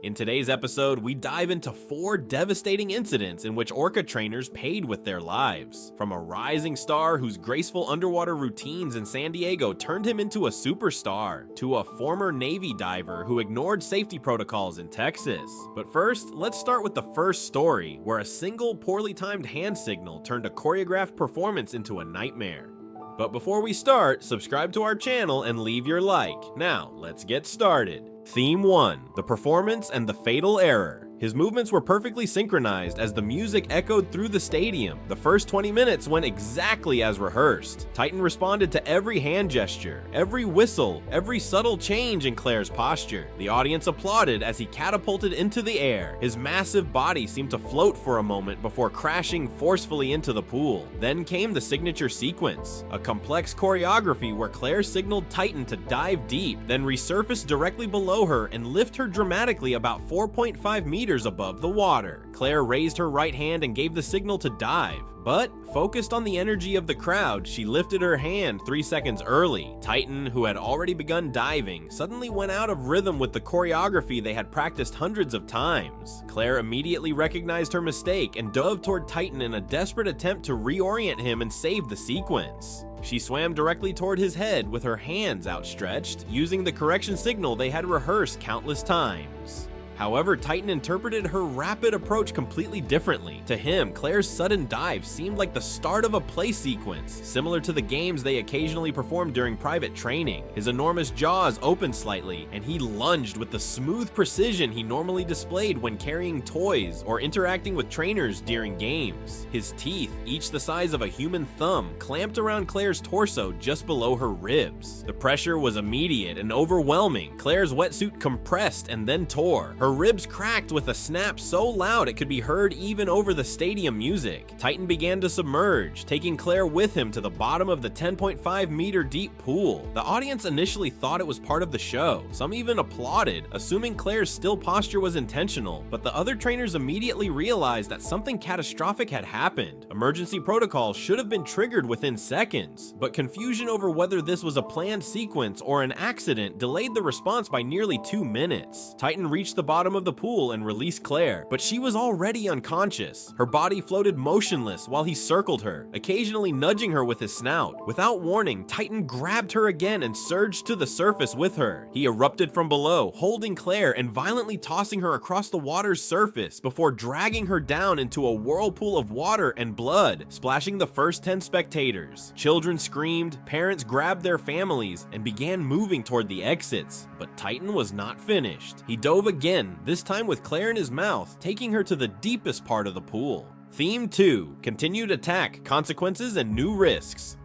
In today's episode, we dive into 4 devastating incidents in which Orca trainers paid with their lives. From a rising star whose graceful underwater routines in San Diego turned him into a superstar, to a former Navy diver who ignored safety protocols in Texas. But first, let's start with the first story, where a single poorly timed hand signal turned a choreographed performance into a nightmare. But before we start, subscribe to our channel and leave your like. Now, let's get started. Theme 1, the performance and the fatal error. His movements were perfectly synchronized as the music echoed through the stadium. The first 20 minutes went exactly as rehearsed. Titan responded to every hand gesture, every whistle, every subtle change in Claire's posture. The audience applauded as he catapulted into the air. His massive body seemed to float for a moment before crashing forcefully into the pool. Then came the signature sequence, a complex choreography where Claire signaled Titan to dive deep, then resurface directly below her and lift her dramatically about 4.5 meters above the water. Claire raised her right hand and gave the signal to dive, but focused on the energy of the crowd, she lifted her hand 3 seconds early. Titan, who had already begun diving, suddenly went out of rhythm with the choreography they had practiced hundreds of times. Claire immediately recognized her mistake and dove toward Titan in a desperate attempt to reorient him and save the sequence. She swam directly toward his head with her hands outstretched, using the correction signal they had rehearsed countless times. However, Titan interpreted her rapid approach completely differently. To him, Claire's sudden dive seemed like the start of a play sequence, similar to the games they occasionally performed during private training. His enormous jaws opened slightly, and he lunged with the smooth precision he normally displayed when carrying toys or interacting with trainers during games. His teeth, each the size of a human thumb, clamped around Claire's torso just below her ribs. The pressure was immediate and overwhelming. Claire's wetsuit compressed and then tore. Her ribs cracked with a snap so loud it could be heard even over the stadium music. Titan began to submerge, taking Claire with him to the bottom of the 10.5 meter deep pool. The audience initially thought it was part of the show. Some even applauded, assuming Claire's still posture was intentional, but the other trainers immediately realized that something catastrophic had happened. Emergency protocols should have been triggered within seconds, but confusion over whether this was a planned sequence or an accident delayed the response by nearly 2 minutes. Titan reached the bottom of the pool and released Claire, but she was already unconscious. Her body floated motionless while he circled her, occasionally nudging her with his snout. Without warning, Titan grabbed her again and surged to the surface with her. He erupted from below, holding Claire and violently tossing her across the water's surface before dragging her down into a whirlpool of water and blood, splashing the first 10 spectators. Children screamed, parents grabbed their families, and began moving toward the exits. But Titan was not finished. He dove again, this time with Claire in his mouth, taking her to the deepest part of the pool. Theme 2, continued attack, consequences, and new risks.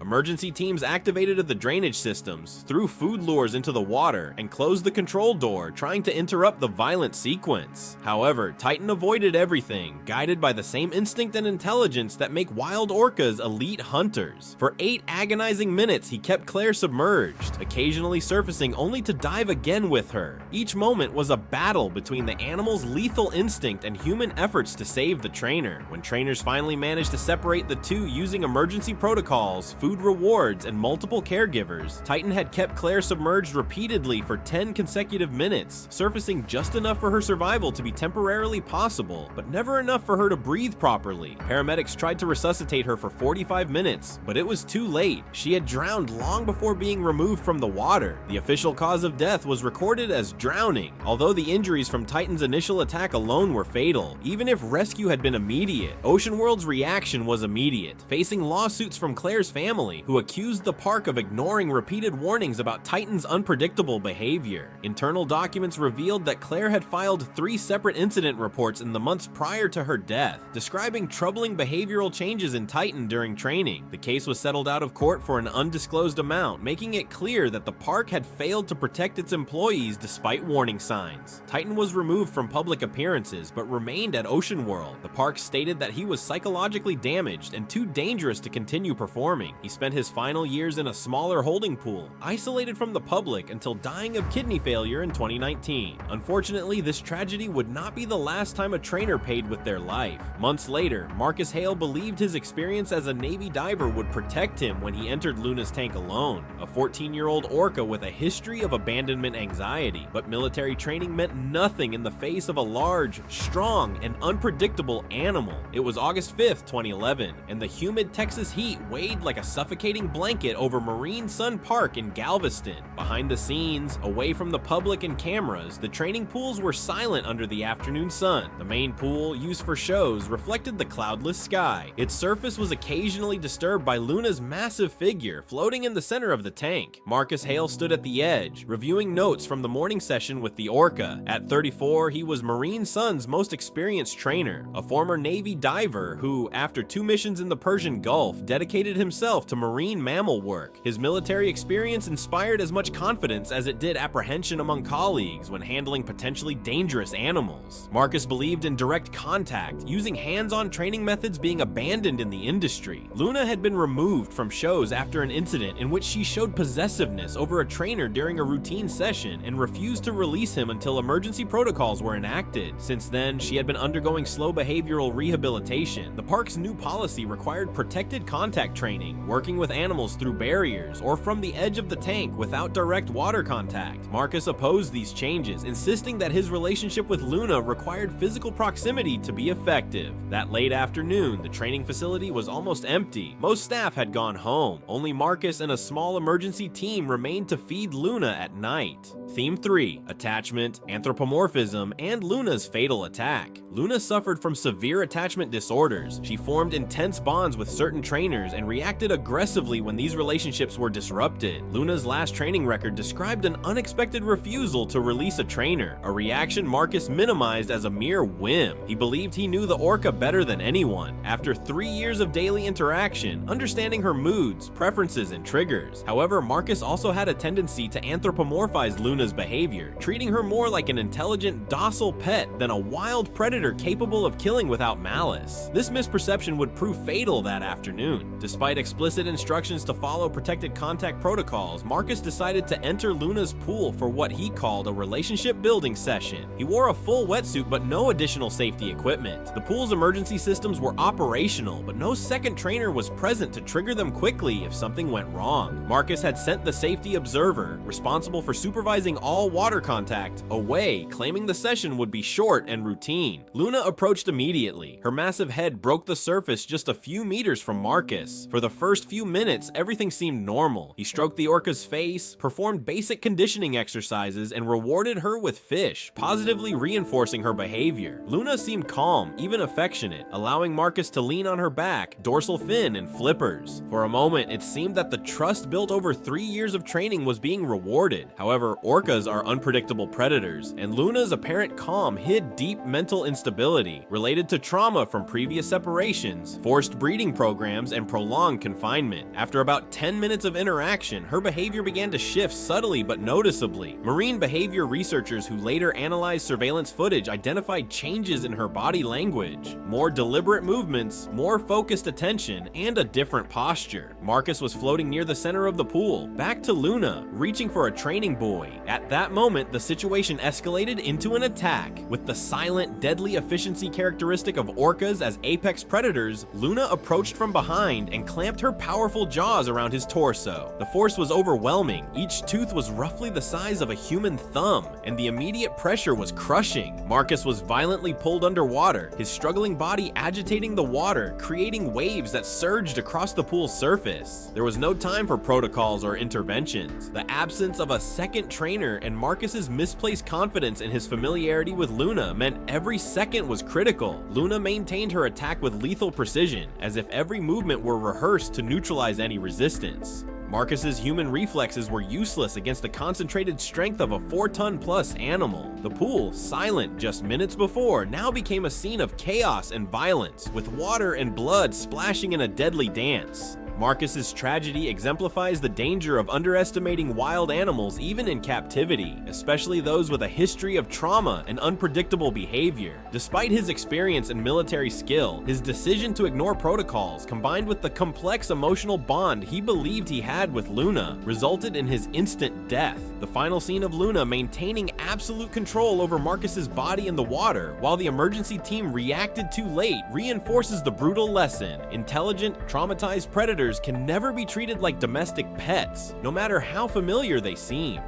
Emergency teams activated the drainage systems, threw food lures into the water, and closed the control door, trying to interrupt the violent sequence. However, Titan avoided everything, guided by the same instinct and intelligence that make wild orcas elite hunters. For 8 agonizing minutes, he kept Claire submerged, occasionally surfacing only to dive again with her. Each moment was a battle between the animal's lethal instinct and human efforts to save the trainer. When trainers finally managed to separate the two using emergency protocols, food rewards, and multiple caregivers, Titan had kept Claire submerged repeatedly for 10 consecutive minutes, surfacing just enough for her survival to be temporarily possible, but never enough for her to breathe properly. Paramedics tried to resuscitate her for 45 minutes, but it was too late. She had drowned long before being removed from the water. The official cause of death was recorded as drowning, although the injuries from Titan's initial attack alone were fatal. Even if rescue had been immediate, Ocean World's reaction was immediate, facing lawsuits from Claire's family, who accused the park of ignoring repeated warnings about Titan's unpredictable behavior. Internal documents revealed that Claire had filed 3 separate incident reports in the months prior to her death, describing troubling behavioral changes in Titan during training. The case was settled out of court for an undisclosed amount, making it clear that the park had failed to protect its employees despite warning signs. Titan was removed from public appearances, but remained at Ocean World. The park stated that he was psychologically damaged and too dangerous to continue performing. He spent his final years in a smaller holding pool, isolated from the public until dying of kidney failure in 2019. Unfortunately, this tragedy would not be the last time a trainer paid with their life. Months later, Marcus Hale believed his experience as a Navy diver would protect him when he entered Luna's tank alone, a 14-year-old orca with a history of abandonment anxiety. But military training meant nothing in the face of a large, strong, and unpredictable animal. It was August 5th, 2011, and the humid Texas heat weighed like a suffocating blanket over Marine Sun Park in Galveston. Behind the scenes, away from the public and cameras, the training pools were silent under the afternoon sun. The main pool, used for shows, reflected the cloudless sky. Its surface was occasionally disturbed by Luna's massive figure floating in the center of the tank. Marcus Hale stood at the edge, reviewing notes from the morning session with the Orca. At 34, he was Marine Sun's most experienced trainer, a former Navy diver who, after 2 missions in the Persian Gulf, dedicated himself to marine mammal work. His military experience inspired as much confidence as it did apprehension among colleagues when handling potentially dangerous animals. Marcus believed in direct contact, using hands-on training methods being abandoned in the industry. Luna had been removed from shows after an incident in which she showed possessiveness over a trainer during a routine session and refused to release him until emergency protocols were enacted. Since then, she had been undergoing slow behavioral rehabilitation. The park's new policy required protected contact training, working with animals through barriers or from the edge of the tank without direct water contact. Marcus opposed these changes, insisting that his relationship with Luna required physical proximity to be effective. That late afternoon, the training facility was almost empty. Most staff had gone home. Only Marcus and a small emergency team remained to feed Luna at night. Theme 3: Attachment, Anthropomorphism, and Luna's fatal attack. Luna suffered from severe attachment disorders. She formed intense bonds with certain trainers and reacted aggressively when these relationships were disrupted. Luna's last training record described an unexpected refusal to release a trainer, a reaction Marcus minimized as a mere whim. He believed he knew the Orca better than anyone. After 3 years of daily interaction, understanding her moods, preferences, and triggers. However, Marcus also had a tendency to anthropomorphize Luna's behavior, treating her more like an intelligent, docile pet than a wild predator capable of killing without malice. This misperception would prove fatal that afternoon. Despite explicit instructions to follow protected contact protocols, Marcus decided to enter Luna's pool for what he called a relationship building session. He wore a full wetsuit but no additional safety equipment. The pool's emergency systems were operational, but no second trainer was present to trigger them quickly if something went wrong. Marcus had sent the safety observer, responsible for supervising all water contact, away, claiming the session would be short and routine. Luna approached immediately. Her massive head broke the surface just a few meters from Marcus. For the first few minutes, everything seemed normal. He stroked the Orca's face, performed basic conditioning exercises, and rewarded her with fish, positively reinforcing her behavior. Luna seemed calm, even affectionate, allowing Marcus to lean on her back, dorsal fin, and flippers. For a moment, it seemed that the trust built over 3 years of training was being rewarded. However, orcas are unpredictable predators, and Luna's apparent calm hid deep mental instability related to trauma from previous separations, forced breeding programs, and prolonged confinement. After about 10 minutes of interaction, her behavior began to shift subtly but noticeably. Marine behavior researchers who later analyzed surveillance footage identified changes in her body language, more deliberate movements, more focused attention, and a different posture. Marcus was floating near the center of the pool, back to Luna, reaching for a training buoy. At that moment, the situation escalated into an attack. With the silent, deadly efficiency characteristic of orcas as apex predators, Luna approached from behind and clamped her powerful jaws around his torso. The force was overwhelming. Each tooth was roughly the size of a human thumb, and the immediate pressure was crushing. Marcus was violently pulled underwater, his struggling body agitating the water, creating waves that surged across the pool's surface. There was no time for protocols or interventions. The absence of a second trainer and Marcus's misplaced confidence in his familiarity with Luna meant every second was critical. Luna maintained her attack with lethal precision, as if every movement were rehearsed to neutralize any resistance. Marcus's human reflexes were useless against the concentrated strength of a 4-ton-plus animal. The pool, silent just minutes before, now became a scene of chaos and violence, with water and blood splashing in a deadly dance. Marcus's tragedy exemplifies the danger of underestimating wild animals even in captivity, especially those with a history of trauma and unpredictable behavior. Despite his experience and military skill, his decision to ignore protocols, combined with the complex emotional bond he believed he had with Luna, resulted in his instant death. The final scene of Luna maintaining absolute control over Marcus's body in the water while the emergency team reacted too late reinforces the brutal lesson. Intelligent, traumatized predators can never be treated like domestic pets, no matter how familiar they seem.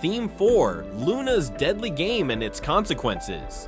Theme 4: Luna's deadly game and its consequences.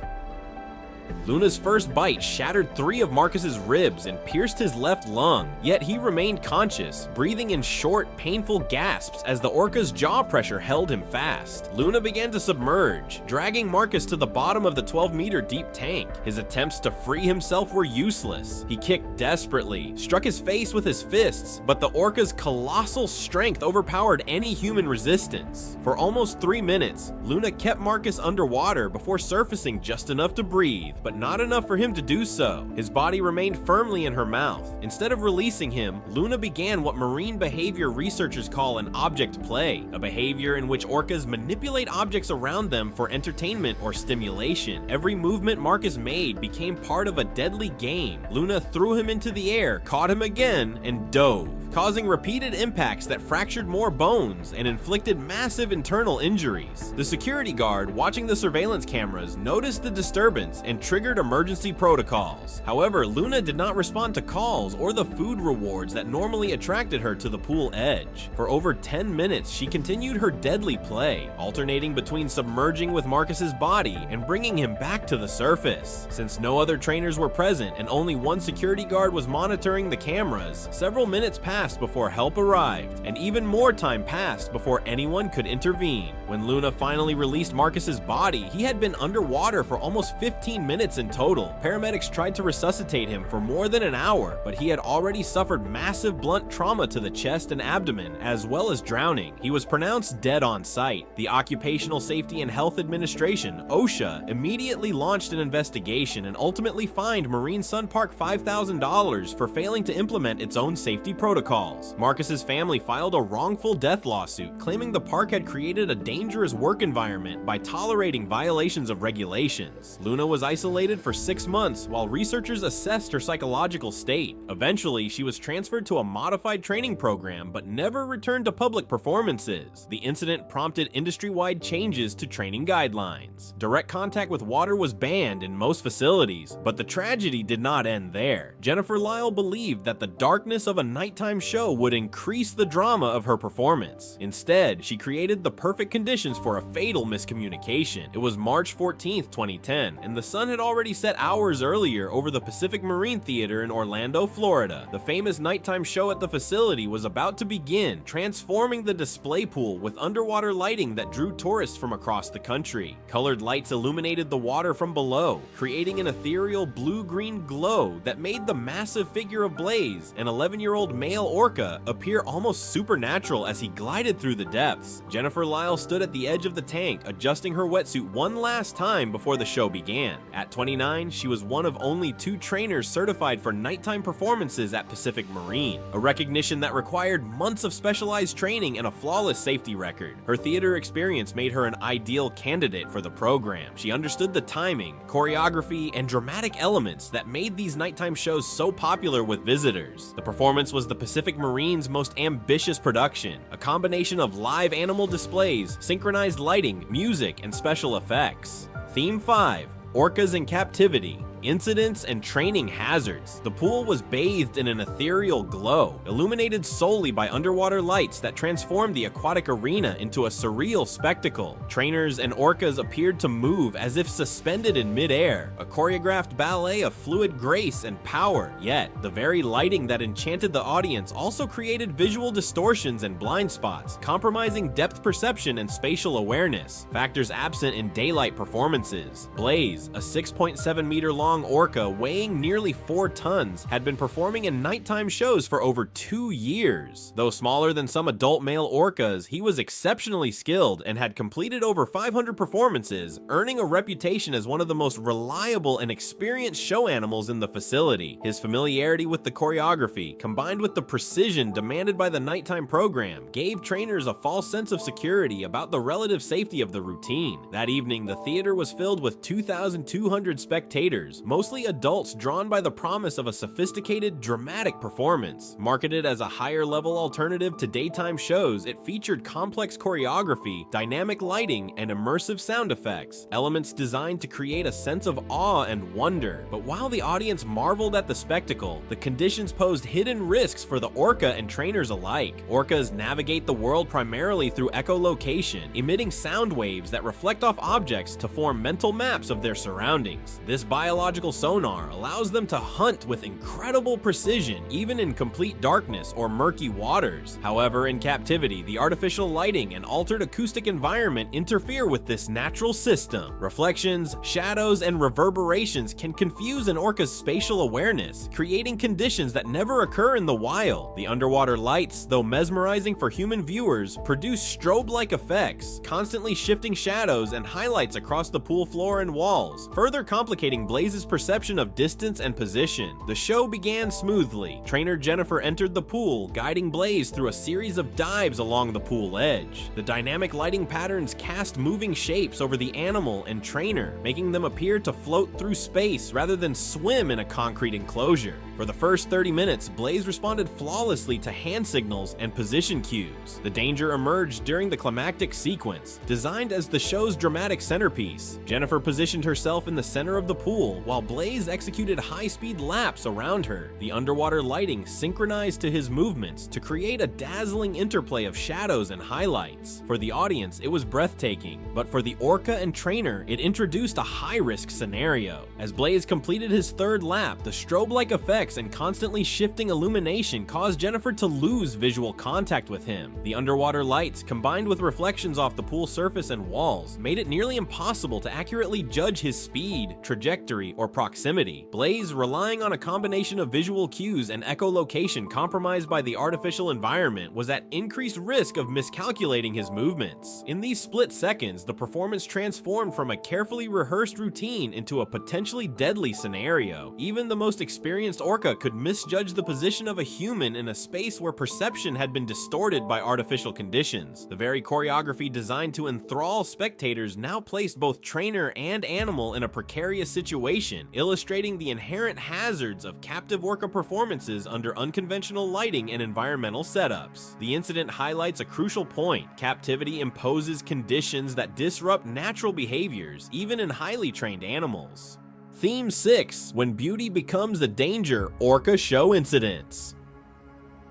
Luna's first bite shattered 3 of Marcus's ribs and pierced his left lung, yet he remained conscious, breathing in short, painful gasps as the orca's jaw pressure held him fast. Luna began to submerge, dragging Marcus to the bottom of the 12-meter deep tank. His attempts to free himself were useless. He kicked desperately, struck his face with his fists, but the orca's colossal strength overpowered any human resistance. For almost 3 minutes, Luna kept Marcus underwater before surfacing just enough to breathe, but not enough for him to do so. His body remained firmly in her mouth. Instead of releasing him, Luna began what marine behavior researchers call an object play, a behavior in which orcas manipulate objects around them for entertainment or stimulation. Every movement Marcus made became part of a deadly game. Luna threw him into the air, caught him again, and dove, causing repeated impacts that fractured more bones and inflicted massive internal injuries. The security guard watching the surveillance cameras noticed the disturbance and triggered emergency protocols. However, Luna did not respond to calls or the food rewards that normally attracted her to the pool edge. For over 10 minutes, she continued her deadly play, alternating between submerging with Marcus's body and bringing him back to the surface. Since no other trainers were present and only one security guard was monitoring the cameras, several minutes passed before help arrived, and even more time passed before anyone could intervene. When Luna finally released Marcus's body, he had been underwater for almost 15 minutes in total. Paramedics tried to resuscitate him for more than an hour, but he had already suffered massive blunt trauma to the chest and abdomen, as well as drowning. He was pronounced dead on site. The Occupational Safety and Health Administration, OSHA, immediately launched an investigation and ultimately fined Marine Sun Park $5,000 for failing to implement its own safety protocols. Marcus's family filed a wrongful death lawsuit, claiming the park had created a dangerous work environment by tolerating violations of regulations. Luna was isolated for 6 months while researchers assessed her psychological state. Eventually, she was transferred to a modified training program but never returned to public performances. The incident prompted industry-wide changes to training guidelines. Direct contact with water was banned in most facilities, but the tragedy did not end there. Jennifer Lyle believed that the darkness of a nighttime show would increase the drama of her performance. Instead, she created the perfect conditions for a fatal miscommunication. It was March 14th, 2010, and the sun had already set hours earlier over the Pacific Marine Theater in Orlando, Florida. The famous nighttime show at the facility was about to begin, transforming the display pool with underwater lighting that drew tourists from across the country. Colored lights illuminated the water from below, creating an ethereal blue-green glow that made the massive figure of Blaze, an 11-year-old male orca, appear almost supernatural as he glided through the depths. Jennifer Lyle stood at the edge of the tank, adjusting her wetsuit one last time before the show began. At 29, she was one of only 2 trainers certified for nighttime performances at Pacific Marine, a recognition that required months of specialized training and a flawless safety record. Her theater experience made her an ideal candidate for the program. She understood the timing, choreography, and dramatic elements that made these nighttime shows so popular with visitors. The performance was the Pacific Marine's most ambitious production, a combination of live animal displays, synchronized lighting, music, and special effects. Theme 5: Orcas in Captivity. Incidents and training hazards. The pool was bathed in an ethereal glow, illuminated solely by underwater lights that transformed the aquatic arena into a surreal spectacle. Trainers and orcas appeared to move as if suspended in midair, a choreographed ballet of fluid grace and power. Yet, the very lighting that enchanted the audience also created visual distortions and blind spots, compromising depth perception and spatial awareness, factors absent in daylight performances. Blaze, a 6.7-meter long 4-meter-long orca weighing nearly 4 tons had been performing in nighttime shows for over 2 years. Though smaller than some adult male orcas, he was exceptionally skilled and had completed over 500 performances, earning a reputation as one of the most reliable and experienced show animals in the facility. His familiarity with the choreography, combined with the precision demanded by the nighttime program, gave trainers a false sense of security about the relative safety of the routine. That evening, the theater was filled with 2,200 spectators, mostly adults drawn by the promise of a sophisticated, dramatic performance. Marketed as a higher-level alternative to daytime shows, it featured complex choreography, dynamic lighting, and immersive sound effects, elements designed to create a sense of awe and wonder. But while the audience marveled at the spectacle, the conditions posed hidden risks for the orca and trainers alike. Orcas navigate the world primarily through echolocation, emitting sound waves that reflect off objects to form mental maps of their surroundings. This biological sonar allows them to hunt with incredible precision, even in complete darkness or murky waters. However, in captivity, the artificial lighting and altered acoustic environment interfere with this natural system. Reflections, shadows, and reverberations can confuse an orca's spatial awareness, creating conditions that never occur in the wild. The underwater lights, though mesmerizing for human viewers, produce strobe-like effects, constantly shifting shadows and highlights across the pool floor and walls, further complicating Blaze's perception of distance and position. The show began smoothly. Trainer Jennifer entered the pool, guiding Blaze through a series of dives along the pool edge. The dynamic lighting patterns cast moving shapes over the animal and trainer, making them appear to float through space rather than swim in a concrete enclosure. For the first 30 minutes, Blaze responded flawlessly to hand signals and position cues. The danger emerged during the climactic sequence. Designed as the show's dramatic centerpiece, Jennifer positioned herself in the center of the pool while Blaze executed high-speed laps around her. The underwater lighting synchronized to his movements to create a dazzling interplay of shadows and highlights. For the audience, it was breathtaking, but for the orca and trainer, it introduced a high-risk scenario. As Blaze completed his third lap, the strobe-like effects and constantly shifting illumination caused Jennifer to lose visual contact with him. The underwater lights, combined with reflections off the pool surface and walls, made it nearly impossible to accurately judge his speed, trajectory, or proximity. Blaze, relying on a combination of visual cues and echolocation compromised by the artificial environment, was at increased risk of miscalculating his movements. In these split seconds, the performance transformed from a carefully rehearsed routine into a potentially deadly scenario. Even the most experienced orca could misjudge the position of a human in a space where perception had been distorted by artificial conditions. The very choreography designed to enthrall spectators now placed both trainer and animal in a precarious situation, illustrating the inherent hazards of captive orca performances under unconventional lighting and environmental setups. The incident highlights a crucial point. Captivity imposes conditions that disrupt natural behaviors, even in highly trained animals. Theme 6: When Beauty Becomes a Danger, Orca Show Incidents.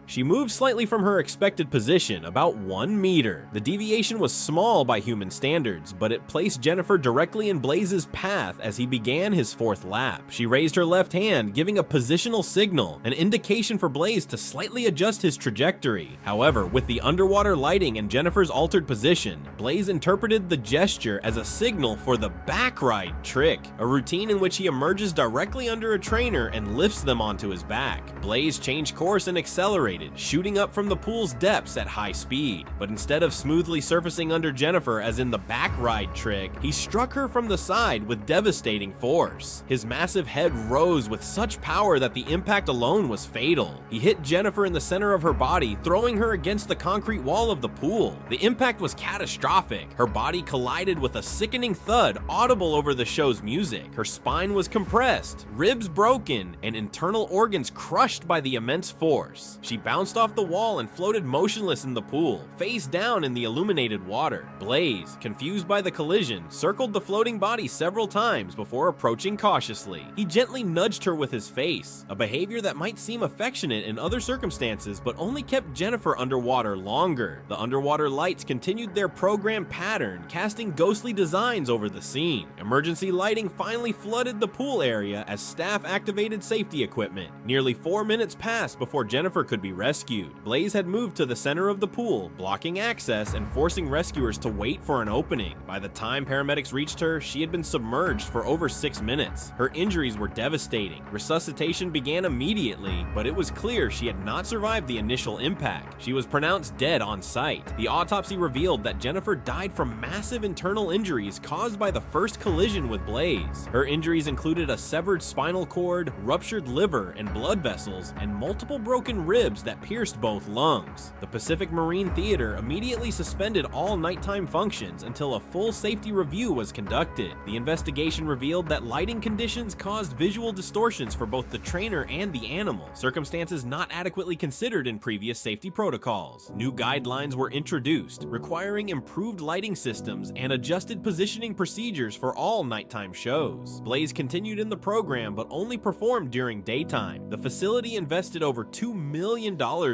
She moved slightly from her expected position, about 1 meter. The deviation was small by human standards, but it placed Jennifer directly in Blaze's path as he began his fourth lap. She raised her left hand, giving a positional signal, an indication for Blaze to slightly adjust his trajectory. However, with the underwater lighting and Jennifer's altered position, Blaze interpreted the gesture as a signal for the back ride trick, a routine in which he emerges directly under a trainer and lifts them onto his back. Blaze changed course and accelerated, shooting up from the pool's depths at high speed. But instead of smoothly surfacing under Jennifer as in the back ride trick, he struck her from the side with devastating force. His massive head rose with such power that the impact alone was fatal. He hit Jennifer in the center of her body, throwing her against the concrete wall of the pool. The impact was catastrophic. Her body collided with a sickening thud audible over the show's music. Her spine was compressed, ribs broken, and internal organs crushed by the immense force. She bounced off the wall and floated motionless in the pool, face down in the illuminated water. Blaze, confused by the collision, circled the floating body several times before approaching cautiously. He gently nudged her with his face, a behavior that might seem affectionate in other circumstances but only kept Jennifer underwater longer. The underwater lights continued their programmed pattern, casting ghostly designs over the scene. Emergency lighting finally flooded the pool area as staff activated safety equipment. Nearly 4 minutes passed before Jennifer could be be rescued. Blaze had moved to the center of the pool, blocking access and forcing rescuers to wait for an opening. By the time paramedics reached her, she had been submerged for over 6 minutes. Her injuries were devastating. Resuscitation began immediately, but it was clear she had not survived the initial impact. She was pronounced dead on site. The autopsy revealed that Jennifer died from massive internal injuries caused by the first collision with Blaze. Her injuries included a severed spinal cord, ruptured liver and blood vessels, and multiple broken ribs that pierced both lungs. The Pacific Marine Theater immediately suspended all nighttime functions until a full safety review was conducted. The investigation revealed that lighting conditions caused visual distortions for both the trainer and the animal, circumstances not adequately considered in previous safety protocols. New guidelines were introduced, requiring improved lighting systems and adjusted positioning procedures for all nighttime shows. Blaze continued in the program but only performed during daytime. The facility invested over $2 million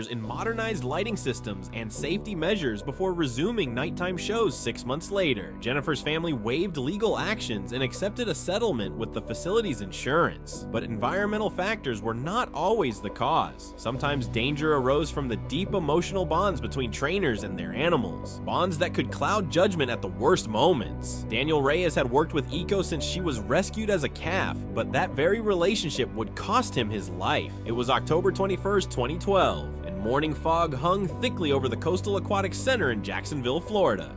in modernized lighting systems and safety measures before resuming nighttime shows 6 months later. Jennifer's family waived legal actions and accepted a settlement with the facility's insurance. But environmental factors were not always the cause. Sometimes danger arose from the deep emotional bonds between trainers and their animals, bonds that could cloud judgment at the worst moments. Daniel Reyes had worked with Eco since she was rescued as a calf, but that very relationship would cost him his life. It was October 21st, 2012, and morning fog hung thickly over the Coastal Aquatic Center in Jacksonville, Florida.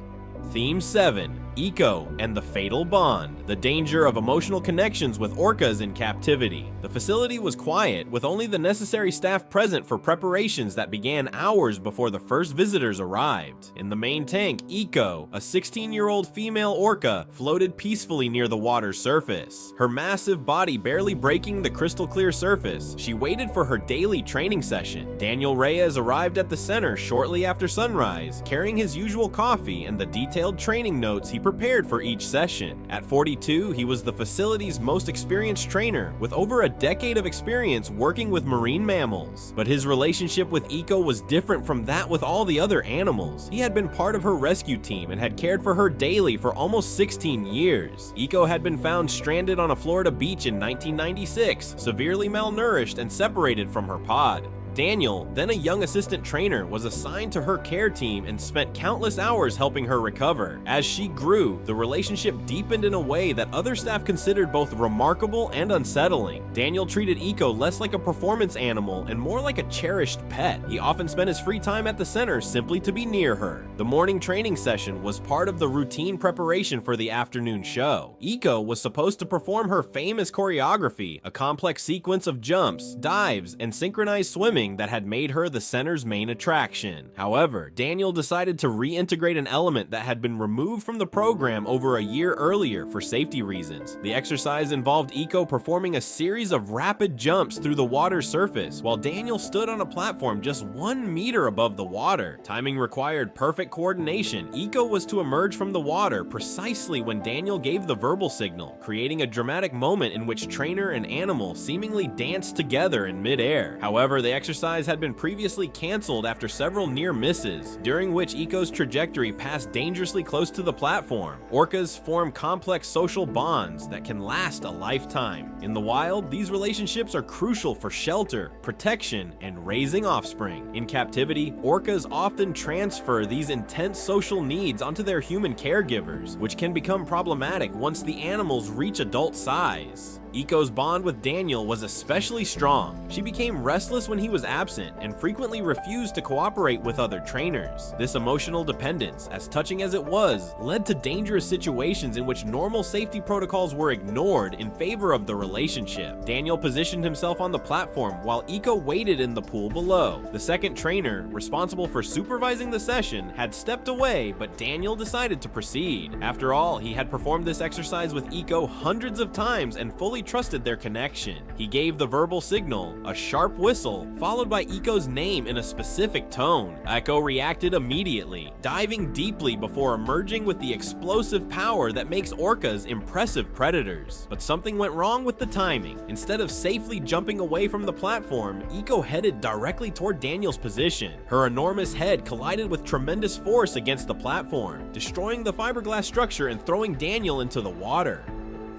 Theme 7. Eco and the Fatal Bond, the danger of emotional connections with orcas in captivity. The facility was quiet, with only the necessary staff present for preparations that began hours before the first visitors arrived. In the main tank, Eco, a 16-year-old female orca, floated peacefully near the water's surface. Her massive body barely breaking the crystal clear surface, she waited for her daily training session. Daniel Reyes arrived at the center shortly after sunrise, carrying his usual coffee and the detailed training notes he prepared for each session. At 42, he was the facility's most experienced trainer, with over a decade of experience working with marine mammals. But his relationship with Eco was different from that with all the other animals. He had been part of her rescue team and had cared for her daily for almost 16 years. Eco had been found stranded on a Florida beach in 1996, severely malnourished and separated from her pod. Daniel, then a young assistant trainer, was assigned to her care team and spent countless hours helping her recover. As she grew, the relationship deepened in a way that other staff considered both remarkable and unsettling. Daniel treated Eco less like a performance animal and more like a cherished pet. He often spent his free time at the center simply to be near her. The morning training session was part of the routine preparation for the afternoon show. Eco was supposed to perform her famous choreography, a complex sequence of jumps, dives, and synchronized swimming that had made her the center's main attraction. However, Daniel decided to reintegrate an element that had been removed from the program over a year earlier for safety reasons. The exercise involved Eco performing a series of rapid jumps through the water's surface, while Daniel stood on a platform just 1 meter above the water. Timing required perfect coordination. Eco was to emerge from the water precisely when Daniel gave the verbal signal, creating a dramatic moment in which trainer and animal seemingly danced together in midair. However, the exercise had been previously canceled after several near misses, during which Eco's trajectory passed dangerously close to the platform. Orcas form complex social bonds that can last a lifetime. In the wild, these relationships are crucial for shelter, protection, and raising offspring. In captivity, orcas often transfer these intense social needs onto their human caregivers, which can become problematic once the animals reach adult size. Eco's bond with Daniel was especially strong. She became restless when he was absent and frequently refused to cooperate with other trainers. This emotional dependence, as touching as it was, led to dangerous situations in which normal safety protocols were ignored in favor of the relationship. Daniel positioned himself on the platform while Eco waited in the pool below. The second trainer, responsible for supervising the session, had stepped away, but Daniel decided to proceed. After all, he had performed this exercise with Eco hundreds of times and fully trusted their connection. He gave the verbal signal, a sharp whistle, followed by Eco's name in a specific tone. Eco reacted immediately, diving deeply before emerging with the explosive power that makes orcas impressive predators. But something went wrong with the timing. Instead of safely jumping away from the platform, Eco headed directly toward Daniel's position. Her enormous head collided with tremendous force against the platform, destroying the fiberglass structure and throwing Daniel into the water.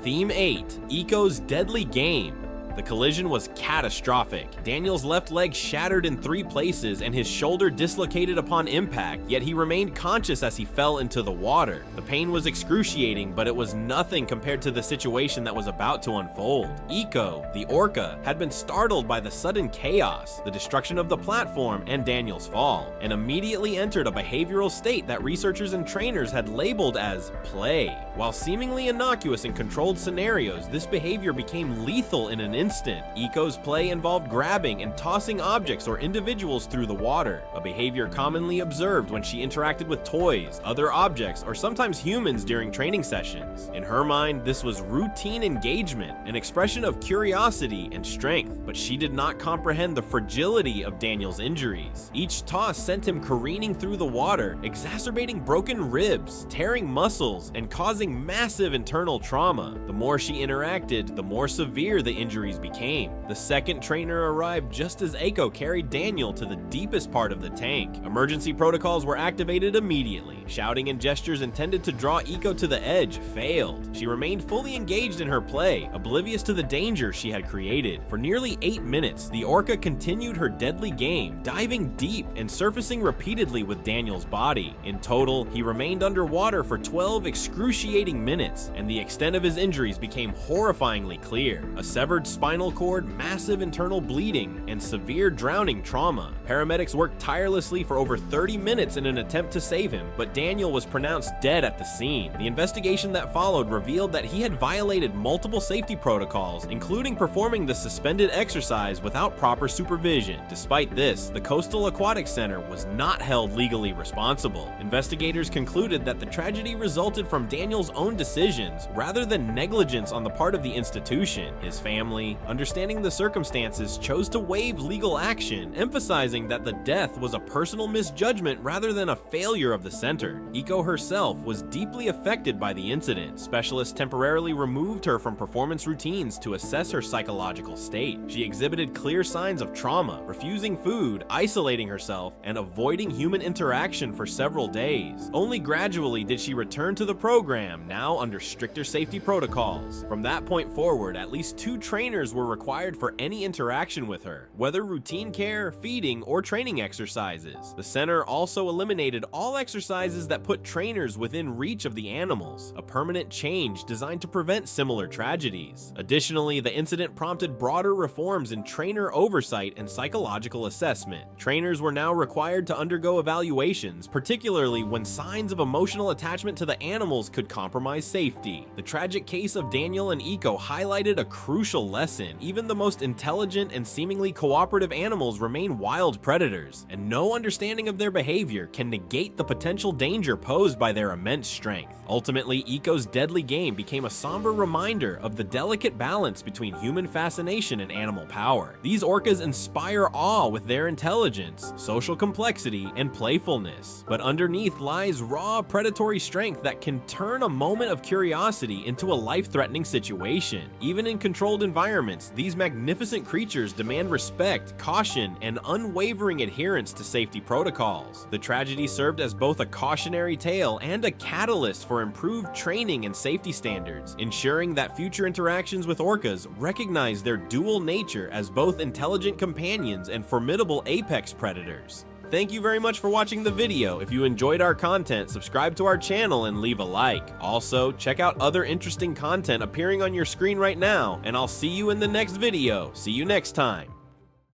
Theme 8. Eco's Deadly Game, The collision was catastrophic. Daniel's left leg shattered in 3 places and his shoulder dislocated upon impact, yet he remained conscious as he fell into the water. The pain was excruciating, but it was nothing compared to the situation that was about to unfold. Iko, the Orca, had been startled by the sudden chaos, the destruction of the platform, and Daniel's fall, and immediately entered a behavioral state that researchers and trainers had labeled as play. While seemingly innocuous in controlled scenarios, this behavior became lethal in an instant. Iko's play involved grabbing and tossing objects or individuals through the water, a behavior commonly observed when she interacted with toys, other objects, or sometimes humans during training sessions. In her mind, this was routine engagement, an expression of curiosity and strength, but she did not comprehend the fragility of Daniel's injuries. Each toss sent him careening through the water, exacerbating broken ribs, tearing muscles, and causing massive internal trauma. The more she interacted, the more severe the injuries became. The second trainer arrived just as Eiko carried Daniel to the deepest part of the tank. Emergency protocols were activated immediately. Shouting and gestures intended to draw Iko to the edge failed. She remained fully engaged in her play, oblivious to the danger she had created. For nearly 8 minutes, the Orca continued her deadly game, diving deep and surfacing repeatedly with Daniel's body. In total, he remained underwater for 12 excruciating minutes, and the extent of his injuries became horrifyingly clear. A severed spinal cord, massive internal bleeding, and severe drowning trauma. Paramedics worked tirelessly for over 30 minutes in an attempt to save him, but Daniel was pronounced dead at the scene. The investigation that followed revealed that he had violated multiple safety protocols, including performing the suspended exercise without proper supervision. Despite this, the Coastal Aquatic Center was not held legally responsible. Investigators concluded that the tragedy resulted from Daniel's own decisions rather than negligence on the part of the institution. His family, understanding the circumstances, chose to waive legal action, emphasizing that the death was a personal misjudgment rather than a failure of the center. Iko herself was deeply affected by the incident. Specialists temporarily removed her from performance routines to assess her psychological state. She exhibited clear signs of trauma, refusing food, isolating herself, and avoiding human interaction for several days. Only gradually did she return to the program, now under stricter safety protocols. From that point forward, at least 2 trainers were required for any interaction with her, whether routine care, feeding, or training exercises. The center also eliminated all exercises that put trainers within reach of the animals, a permanent change designed to prevent similar tragedies. Additionally, the incident prompted broader reforms in trainer oversight and psychological assessment. Trainers were now required to undergo evaluations, particularly when signs of emotional attachment to the animals could compromise safety. The tragic case of Daniel and Iko highlighted a crucial lesson. Even the most intelligent and seemingly cooperative animals remain wild predators, and no understanding of their behavior can negate the potential danger posed by their immense strength. Ultimately, Iko's deadly game became a somber reminder of the delicate balance between human fascination and animal power. These orcas inspire awe with their intelligence, social complexity, and playfulness, but underneath lies raw predatory strength that can turn a moment of curiosity into a life-threatening situation. Even in controlled environments, these magnificent creatures demand respect, caution, and unwavering adherence to safety protocols. The tragedy served as both a cautionary tale and a catalyst for improved training and safety standards, ensuring that future interactions with orcas recognize their dual nature as both intelligent companions and formidable apex predators. Thank you very much for watching the video. If you enjoyed our content, subscribe to our channel and leave a like. Also, check out other interesting content appearing on your screen right now, and I'll see you in the next video. See you next time.